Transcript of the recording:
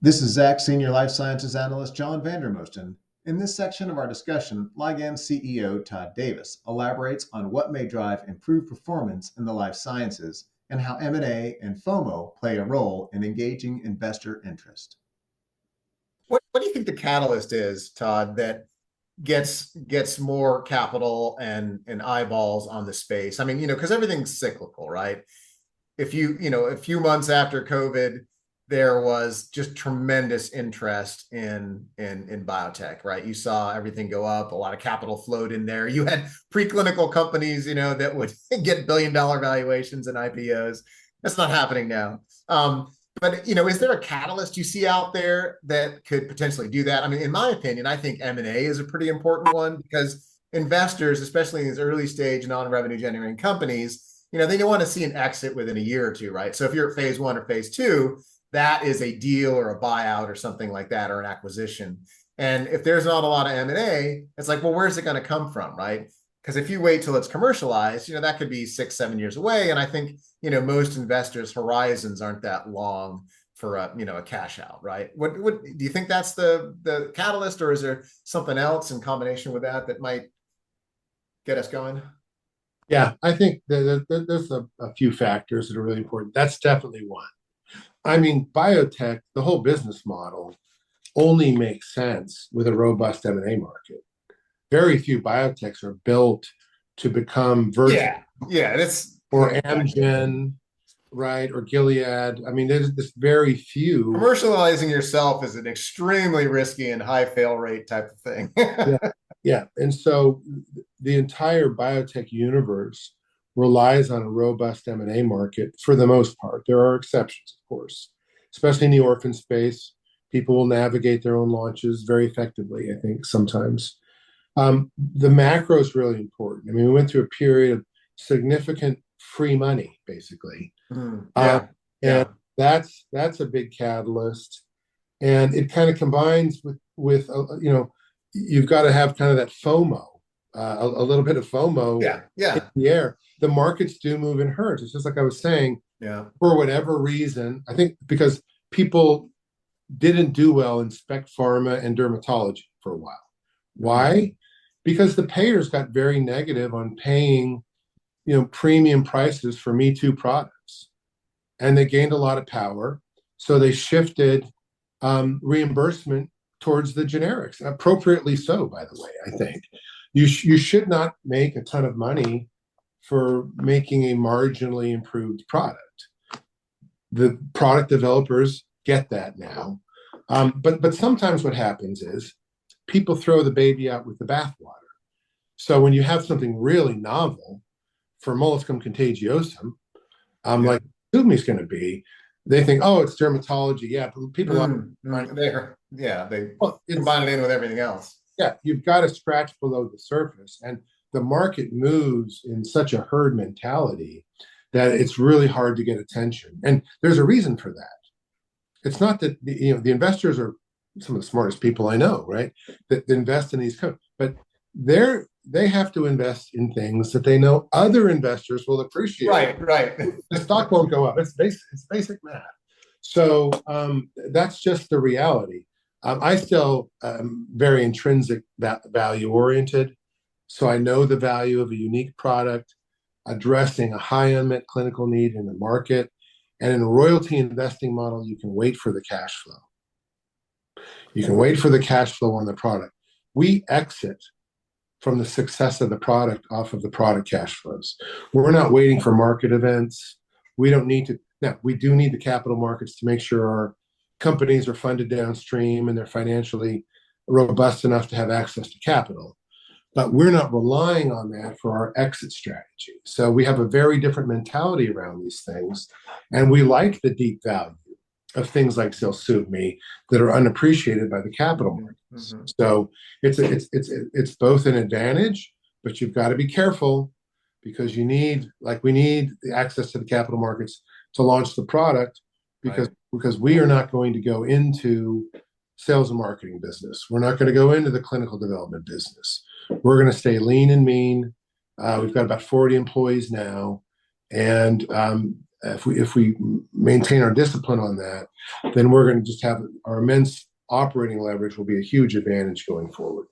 This is Zach, Senior Life Sciences Analyst John Vandermosten. In this section of our discussion, Ligand CEO Todd Davis elaborates on what may drive improved performance in the life sciences and how M&A and FOMO play a role in engaging investor interest. What do you think the catalyst is, Todd, that gets more capital and eyeballs on the space? I mean, because everything's cyclical, right? If a few months after COVID, there was just tremendous interest in biotech, right? You saw everything go up, a lot of capital flowed in there. You had preclinical companies, that would get billion-dollar valuations and IPOs. That's not happening now. But is there a catalyst you see out there that could potentially do that? I mean, in my opinion, I think M&A is a pretty important one because investors, especially in these early stage non-revenue generating companies, they don't want to see an exit within a year or two, right? So if you're at phase 1 or phase 2, that is a deal or a buyout or something like that, or an acquisition. And if there's not a lot of M&A, it's like, well, where's it going to come from, right? Because if you wait till it's commercialized, that could be 6-7 years away. And I think, most investors' horizons aren't that long for a cash out, right? What do you think that's the catalyst, or is there something else in combination with that might get us going? Yeah, I think there's a few factors that are really important. That's definitely one. I mean, biotech, the whole business model only makes sense with a robust M&A market. Very few biotechs are built to become Vertex or Amgen, right, or Gilead. I mean, there's very few. Commercializing yourself is an extremely risky and high fail rate type of thing. Yeah. And so the entire biotech universe relies on a robust M&A market for the most part. There are exceptions, of course, especially in the orphan space. People will navigate their own launches very effectively, I think, sometimes. The macro is really important. I mean, we went through a period of significant free money, basically. And that's a big catalyst. And it kind of combines with you've got to have kind of that FOMO, a little bit of FOMO in the air. The markets do move in herds. It's just like I was saying, for whatever reason, I think because people didn't do well in spec pharma and dermatology for a while. Why? Because the payers got very negative on paying, premium prices for Me Too products. And they gained a lot of power. So they shifted reimbursement towards the generics, appropriately so, by the way, I think. You should not make a ton of money for making a marginally improved product. The product developers get that now. But sometimes what happens is people throw the baby out with the bathwater. So when you have something really novel for molluscum contagiosum, like Sumi's going to be, they think, oh, it's dermatology. Yeah, people they combine it in with everything else. Yeah, you've got to scratch below the surface, and the market moves in such a herd mentality that it's really hard to get attention. And there's a reason for that. It's not that the investors are some of the smartest people I know, right? That invest in these companies, but they have to invest in things that they know other investors will appreciate. Right. The stock won't go up. It's basic math. So that's just the reality. I still am very intrinsic value oriented. So I know the value of a unique product addressing a high unmet clinical need in the market. And in a royalty investing model, you can wait for the cash flow. You can wait for the cash flow on the product. We exit from the success of the product off of the product cash flows. We're not waiting for market events. We don't need to. Now, we do need the capital markets to make sure our companies are funded downstream and they're financially robust enough to have access to capital. But we're not relying on that for our exit strategy. So we have a very different mentality around these things. And we like the deep value of things like Zelsuvmi that are unappreciated by the capital markets. So it's both an advantage, but you've got to be careful because we need the access to the capital markets to launch the product because we are not going to go into sales and marketing business. We're not going to go into the clinical development business. We're going to stay lean and mean. We've got about 40 employees now. And if we maintain our discipline on that, then we're going to just have our immense operating leverage will be a huge advantage going forward.